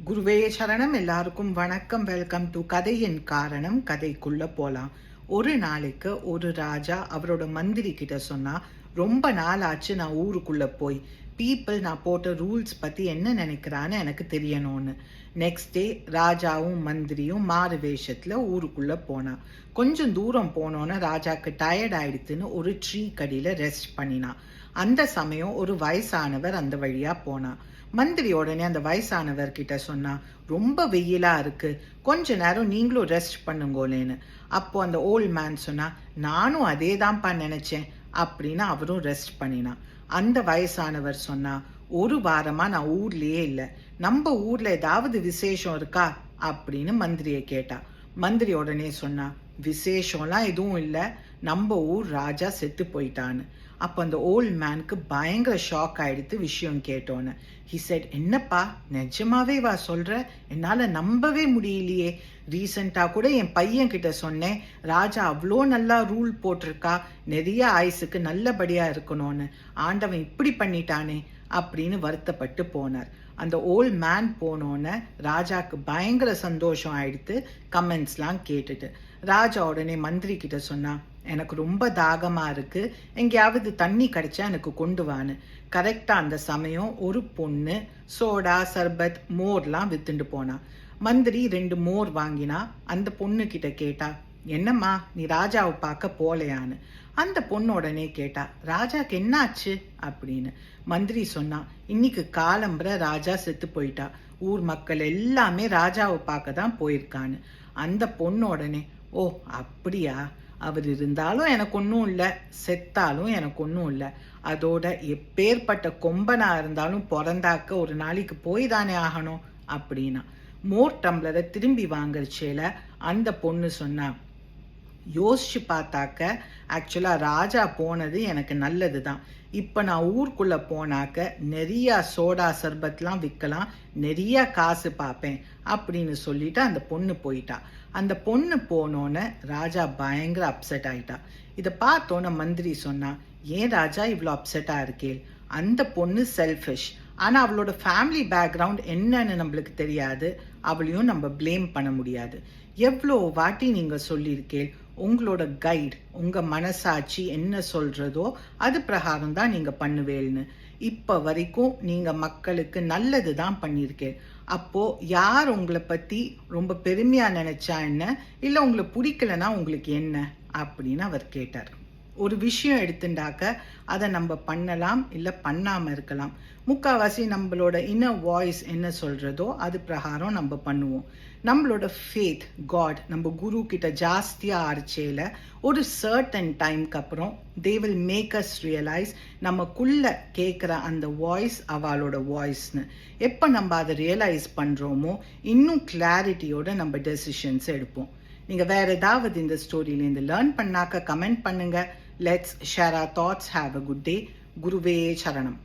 குருவே சரணம். எல்லாருக்கும் வணக்கம். வெல்கம் டு கதையின் காரணம். கதைக்குள்ள போலாம். ஒரு நாளைக்கு ஒரு ராஜா அவரோட மந்திரி கிட்ட சொன்னா, ரொம்ப நாள் ஆச்சு நான் ஊருக்குள்ள போய் பீப்புள் நான் போட்ட ரூல்ஸ் பத்தி என்ன நினைக்கிறான்னு எனக்கு தெரியணும்னு. நெக்ஸ்ட் டே ராஜாவும் மந்திரியும் மாறு வேஷத்துல ஊருக்குள்ள போனா. கொஞ்சம் தூரம் போனோன்னு ராஜாக்கு டயர்ட் ஆயிடுத்துன்னு ஒரு ட்ரீ கடியில ரெஸ்ட் பண்ணினா. அந்த சமயம் ஒரு வயசானவர் அந்த வழியா போனா. மந்திரி உடனே அந்த வயசானவர் கிட்ட சொன்னா, ரொம்ப வெயிலா இருக்கு, கொஞ்ச நேரம் நீங்களும் ரெஸ்ட் பண்ணுங்கோலேன்னு. அப்போ அந்த ஓல்ட் மேன் சொன்னா, நானும் அதே தான்ப்பா நினைச்சேன் அப்படின்னு அவரும் ரெஸ்ட் பண்ணினா. அந்த வயசானவர் சொன்னா, ஒரு வாரமா நான் ஊர்லயே இல்லை, நம்ம ஊர்ல ஏதாவது விசேஷம் இருக்கா அப்படின்னு மந்திரியை கேட்டா. மந்திரி உடனே சொன்னா, விசேஷம்லாம் எதுவும் இல்லை, நம்ம ஊர் ராஜா செத்து போயிட்டான்னு. அப்போ அந்த ஓல்ட் மேனுக்கு பயங்கர ஷாக் ஆயிடுத்து விஷயம் கேட்டோன்னு. ஹி செட், என்னப்பா நிஜமாவே வா சொல்ற, என்னால் நம்பவே முடியலையே. ரீசெண்டாக கூட என் பையன் கிட்ட சொன்னேன், ராஜா அவ்வளோ நல்லா ரூல் போட்டிருக்கா, நிறைய ஆயுசுக்கு நல்லபடியாக இருக்கணும்னு, ஆண்டவன் இப்படி பண்ணிட்டானே அப்படின்னு வருத்தப்பட்டு போனார். அந்த ஓல்ட் மேன் போனோன்னு ராஜாக்கு பயங்கர சந்தோஷம் ஆயிடுத்து. கமெண்ட்ஸ்லாம் கேட்டுட்டு ராஜா உடனே மந்திரி கிட்ட சொன்னா, எனக்கு ரொம்ப தாகமா இருக்கு, எங்கேயாவது தண்ணி கிடைச்சா எனக்கு கொண்டு வான்னு. கரெக்டா அந்த சமயம் ஒரு பொண்ணு சோடா சர்பத் மோர்லாம் வித்துண்டு போனா. மந்திரி 2 மோர் வாங்கினா. அந்த பொண்ணு கிட்ட கேட்டா, என்னம்மா நீ ராஜாவை பார்க்க போலையான்னு. அந்த பொண்ணு உடனே கேட்டா, ராஜாக்கு என்னாச்சு அப்படின்னு. மந்திரி சொன்னா, இன்னைக்கு காலம்புற ராஜா செத்து போயிட்டா, ஊர் மக்கள் எல்லாமே ராஜாவை பார்க்க தான் போயிருக்கான்னு. அந்த பொண்ணு உடனே, ஓ அப்படியா, அவர் இருந்தாலும் எனக்கு ஒன்றும் இல்லை, செத்தாலும் எனக்கு ஒன்றும் இல்லை, அதோட எப்பேற்பட்ட கொம்பனா இருந்தாலும் பிறந்தாக்க ஒரு நாளைக்கு போய் தானே ஆகணும் அப்படின்னா. மோர் டம்ளரை திரும்பி வாங்கறச்சேல அந்த பொண்ணு சொன்னா, யோசிச்சு பார்த்தாக்க ஆக்சுவலாக ராஜா போனது எனக்கு நல்லது தான். இப்போ நான் ஊருக்குள்ளே போனாக்க நிறையா சோடா சர்பத்லாம் விற்கலாம், நிறையா காசு பார்ப்பேன் அப்படின்னு சொல்லிட்டு அந்த பொண்ணு போயிட்டா. அந்த பொண்ணு போனோன்னு ராஜா பயங்கர அப்செட் ஆயிட்டா. இதை பார்த்தோன்னே மந்திரி சொன்னா, ஏன் ராஜா இவ்வளோ அப்செட்டாக இருக்கேள், அந்த பொண்ணு செல்ஃபிஷ், ஆனால் அவளோட ஃபேமிலி பேக்ரவுண்ட் என்னன்னு நம்மளுக்கு தெரியாது, அவளையும் நம்ம ப்ளேம் பண்ண முடியாது. எவ்வளோ வாட்டி நீங்கள் சொல்லியிருக்கேள், உங்களோட கைட் உங்கள் மனசாட்சி என்ன சொல்கிறதோ அது பிரகாரம் தான் நீங்கள் பண்ணுவேல்னு. இப்போ வரைக்கும் நீங்கள் மக்களுக்கு நல்லது தான் பண்ணியிருக்கேன். அப்போது யார் உங்களை பற்றி ரொம்ப பெருமையாக நினச்சா என்ன, இல்லை உங்களை பிடிக்கலன்னா உங்களுக்கு என்ன அப்படின்னு அவர் கேட்டார். ஒரு விஷயம் எடுத்துட்டாக்க அதை நம்ம பண்ணலாம், இல்லை பண்ணாமல் இருக்கலாம். முக்கால்வாசி நம்மளோட இன்னர் வாய்ஸ் என்ன சொல்கிறதோ அது பிரகாரம் நம்ம பண்ணுவோம். நம்மளோட ஃபேத் காட் நம்ம குரு கிட்ட ஜாஸ்தியாக ஆர்ச்சேல ஒரு சர்டன் டைம்க்கு அப்புறம் they will make us realise நமக்குள்ளே கேட்குற அந்த வாய்ஸ் அவளோட வாய்ஸ்னு. எப்போ நம்ம அதை ரியலைஸ் பண்ணுறோமோ இன்னும் கிளாரிட்டியோட நம்ம டெசிஷன்ஸ் எடுப்போம். நீங்கள் வேறு ஏதாவது இந்த ஸ்டோரியிலேருந்து லேர்ன் பண்ணாக்க கமெண்ட் பண்ணுங்கள். Let's share our thoughts. Have a good day. குருவே சரணம்.